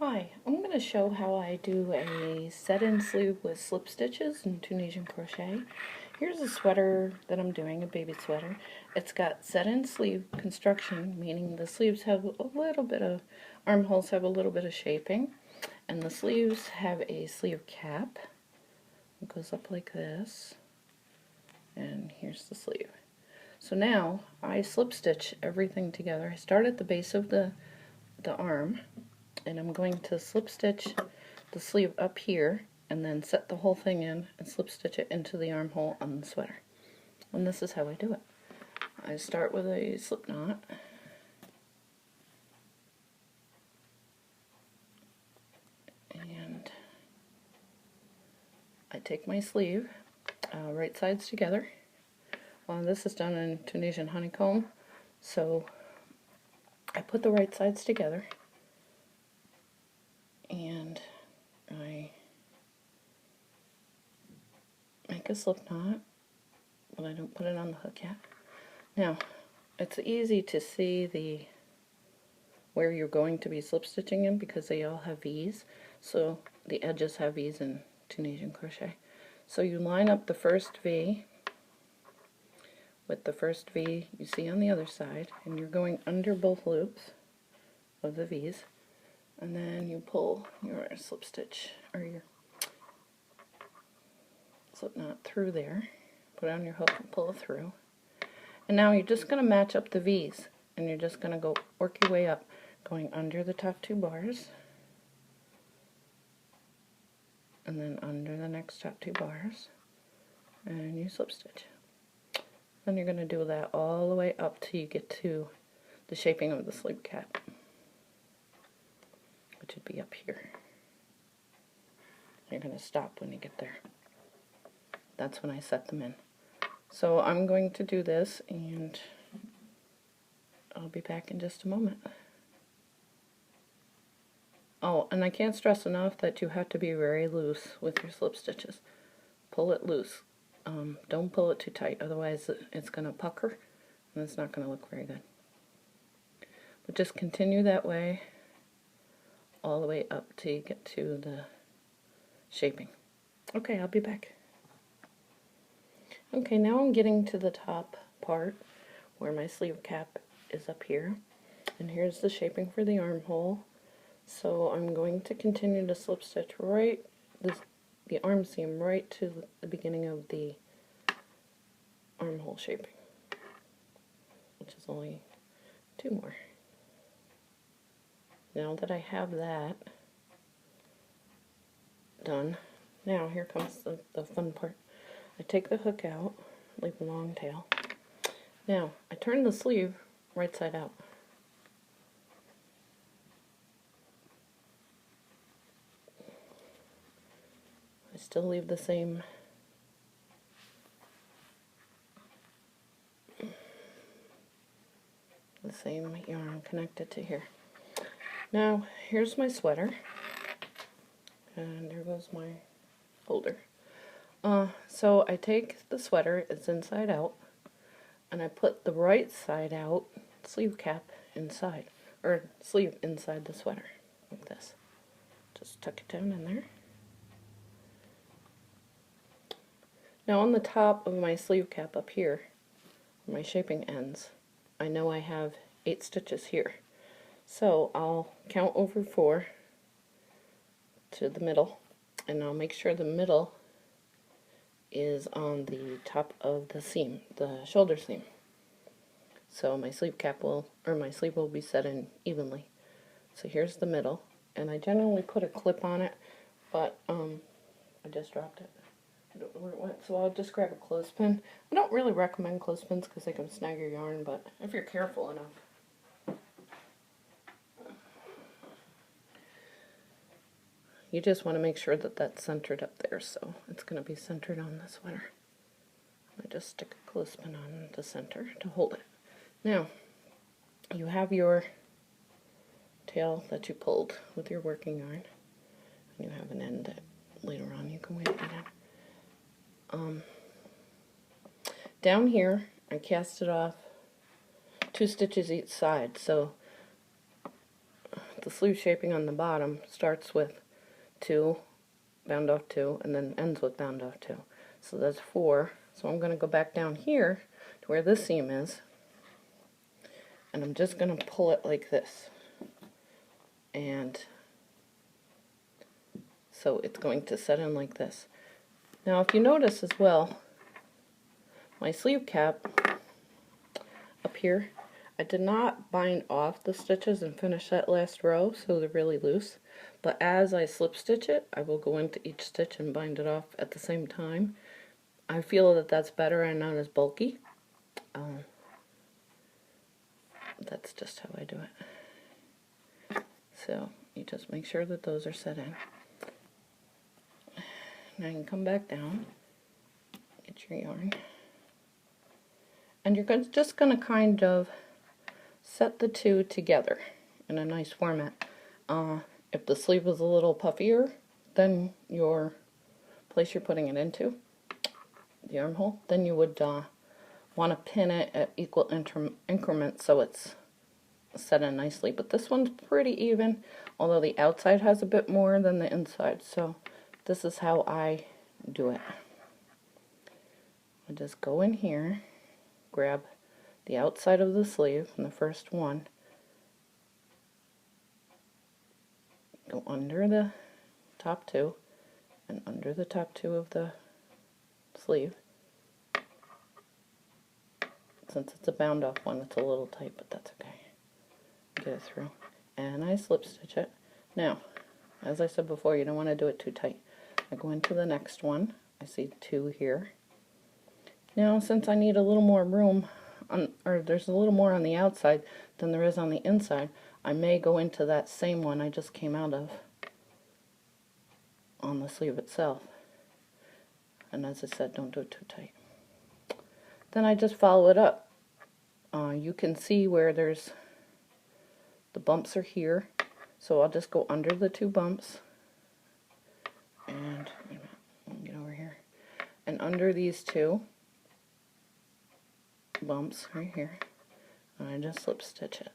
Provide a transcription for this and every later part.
Hi, I'm going to show how I do a set-in sleeve with slip stitches in Tunisian crochet. Here's a sweater that I'm doing, a baby sweater. It's got set-in sleeve construction, meaning the sleeves have a little bit of, armholes have a little bit of shaping, and the sleeves have a sleeve cap. It goes up like this, and here's the sleeve. So now I slip stitch everything together. I start at the base of the arm, and I'm going to slip stitch the sleeve up here and then set the whole thing in and slip stitch it into the armhole on the sweater. And this is how I do it. I start with a slip knot, and I take my sleeve, right sides together. This is done in Tunisian honeycomb, so I put the right sides together and I make a slip knot, but I don't put it on the hook yet. Now, it's easy to see where you're going to be slip stitching in because they all have V's. So the edges have V's in Tunisian crochet. So you line up the first V with the first V you see on the other side, and you're going under both loops of the V's, and then you pull your slip stitch or your slip knot through there, put it on your hook and pull it through. And now you're just going to match up the V's, and you're just going to go work your way up, going under the top two bars, and then under the next top two bars, and you slip stitch. Then you're going to do that all the way up till you get to the shaping of the sleeve cap, which would be up here. You're going to stop when you get there. That's when I set them in. So I'm going to do this, and I'll be back in just a moment. Oh, and I can't stress enough that you have to be very loose with your slip stitches. Pull it loose. Don't pull it too tight, otherwise it's going to pucker and it's not going to look very good. But just continue that way all the way up till you get to the shaping. Okay, I'll be back. Okay, now I'm getting to the top part where my sleeve cap is up here, and here's the shaping for the armhole. So I'm going to continue to slip stitch right the arm seam right to the beginning of the armhole shaping, which is only two more. Now that I have that done, now here comes the fun part. I take the hook out, leave a long tail. Now I turn the sleeve right side out. I still leave the same yarn connected to here. Now here's my sweater, and there goes my holder. So I take the sweater, it's inside out, and I put the right side out sleeve cap inside, or sleeve inside the sweater, like this. Just tuck it down in there. Now on the top of my sleeve cap up here, where my shaping ends, I know I have 8 stitches here. So I'll count over 4 to the middle, and I'll make sure the middle is on the top of the seam, the shoulder seam. So my sleeve cap my sleeve will be set in evenly. So here's the middle, and I generally put a clip on it, but I just dropped it. I don't know where it went, so I'll just grab a clothespin. I don't really recommend clothespins because they can snag your yarn, but if you're careful enough, you just want to make sure that that's centered up there, so it's going to be centered on the sweater. I just stick a clothespin on the center to hold it. Now, you have your tail that you pulled with your working yarn, and you have an end that later on you can weave that in. Down here, I cast it off 2 stitches each side, so the sleeve shaping on the bottom starts with 2, bound off 2, and then ends with bound off 2. So that's 4. So I'm going to go back down here to where this seam is, and I'm just going to pull it like this. And so it's going to set in like this. Now if you notice as well, my sleeve cap up here, I did not bind off the stitches and finish that last row, so they're really loose. But as I slip stitch it, I will go into each stitch and bind it off at the same time. I feel that that's better and not as bulky. That's just how I do it. So you just make sure that those are set in. Now you can come back down, get your yarn, and you're just going to kind of set the two together in a nice format. If the sleeve is a little puffier than your place you're putting it into, the armhole, then you would want to pin it at equal increments so it's set in nicely. But this one's pretty even, although the outside has a bit more than the inside. So this is how I do it. I just go in here, grab the outside of the sleeve and the first one, go under the top 2 and under the top 2 of the sleeve. Since it's a bound off one, it's a little tight, but that's okay. Get it through. And I slip stitch it. Now, as I said before, you don't want to do it too tight. I go into the next one. I see 2 here. Now, since I need a little more room, or there's a little more on the outside than there is on the inside, I may go into that same one I just came out of on the sleeve itself. And as I said, don't do it too tight. Then I just follow it up. You can see where there's the bumps are here, so I'll just go under the 2 bumps, and wait a minute, let me get over here, and under these 2 bumps right here, and I just slip stitch it.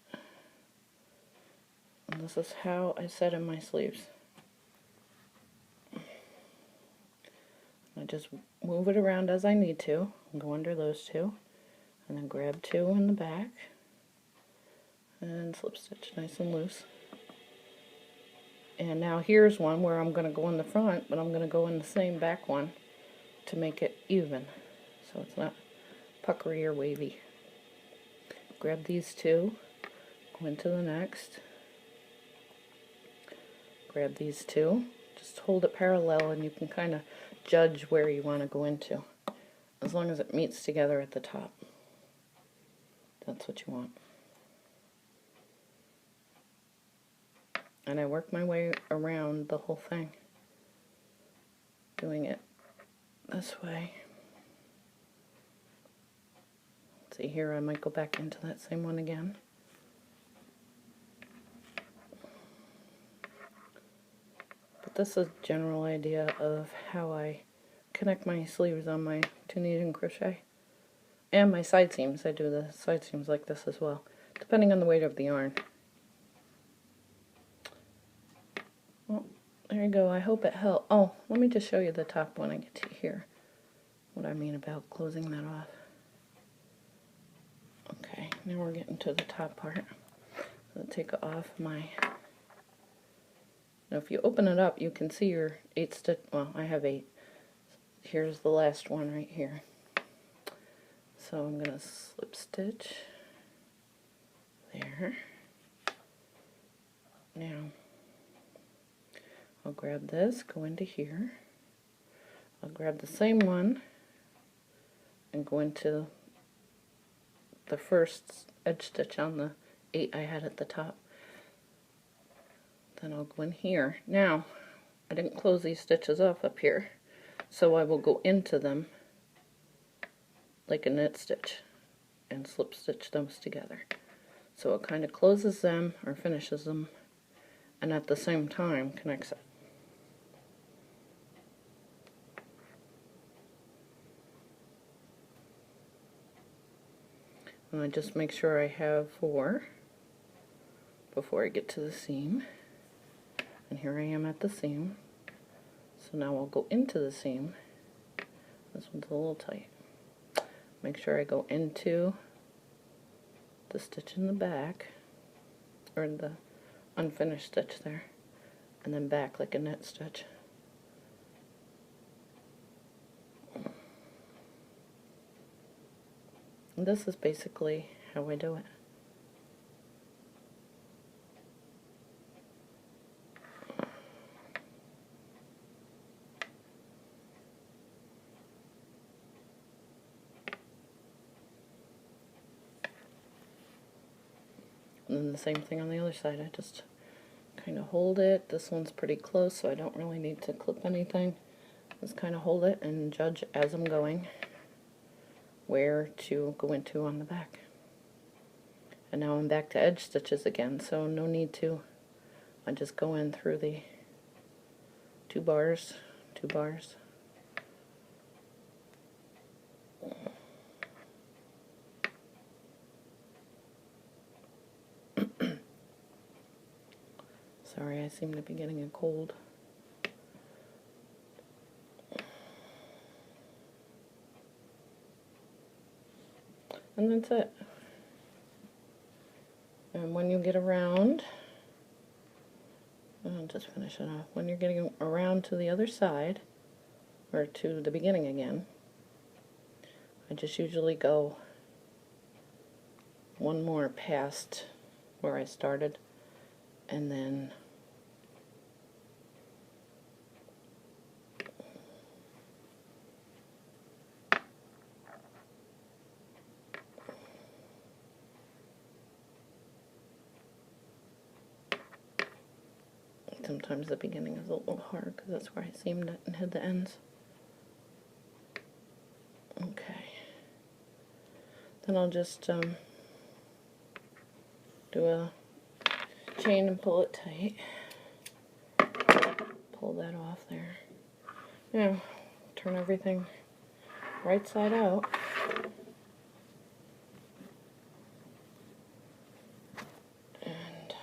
And this is how I set in my sleeves. I just move it around as I need to, and go under those 2, and then grab 2 in the back, and slip stitch nice and loose. And now here's one where I'm going to go in the front, but I'm going to go in the same back one to make it even, so it's not puckery or wavy. Grab these 2, go into the next, grab these 2, just hold it parallel, and you can kind of judge where you want to go into, as long as it meets together at the top. That's what you want. And I work my way around the whole thing, doing it this way. See here, I might go back into that same one again. But this is a general idea of how I connect my sleeves on my Tunisian crochet. And my side seams, I do the side seams like this as well, depending on the weight of the yarn. Well, there you go. I hope it helped. Oh, let me just show you the top when I get to here, what I mean about closing that off. Okay, now we're getting to the top part. So I'll take off my... Now if you open it up, you can see your 8 stitch, well, I have 8. Here's the last one right here. So I'm going to slip stitch there. Now I'll grab this, go into here. I'll grab the same one and go into the first edge stitch on the 8 I had at the top. Then I'll go in here. Now, I didn't close these stitches off up here, so I will go into them like a knit stitch and slip stitch those together. So it kind of closes them or finishes them, and at the same time connects it. And I just make sure I have 4 before I get to the seam. And here I am at the seam. So now I'll go into the seam. This one's a little tight. Make sure I go into the stitch in the back, or the unfinished stitch there, and then back like a knit stitch. And this is basically how I do it. And then the same thing on the other side. I just kind of hold it. This one's pretty close, so I don't really need to clip anything. Just kind of hold it and judge as I'm going where to go into on the back. And now I'm back to edge stitches again, so no need to. I just go in through the two bars. Sorry, I seem to be getting a cold. And that's it. And when you get around, I'll just finish it off. When you're getting around to the other side, or to the beginning again, I just usually go one more past where I started, and then sometimes the beginning is a little hard because that's where I seamed it and hid the ends. Okay. Then I'll just do a chain and pull it tight. Pull that off there. Now, turn everything right side out. And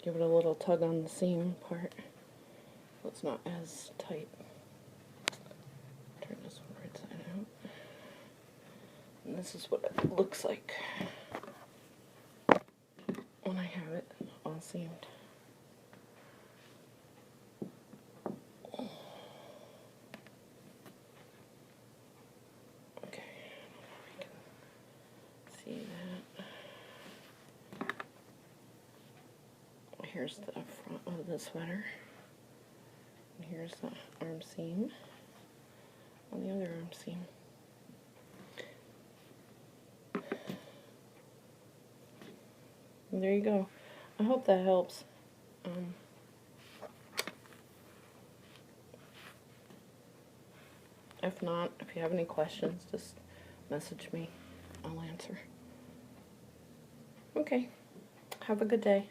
give it a little tug on the seam part so it's not as tight. Turn this one right side out. And this is what it looks like when I have it all seamed. Okay, I don't know if you can see that. Here's the front of the sweater. And here's the arm seam on the other arm seam. And there you go. I hope that helps. If not, if you have any questions, just message me. I'll answer. Okay. Have a good day.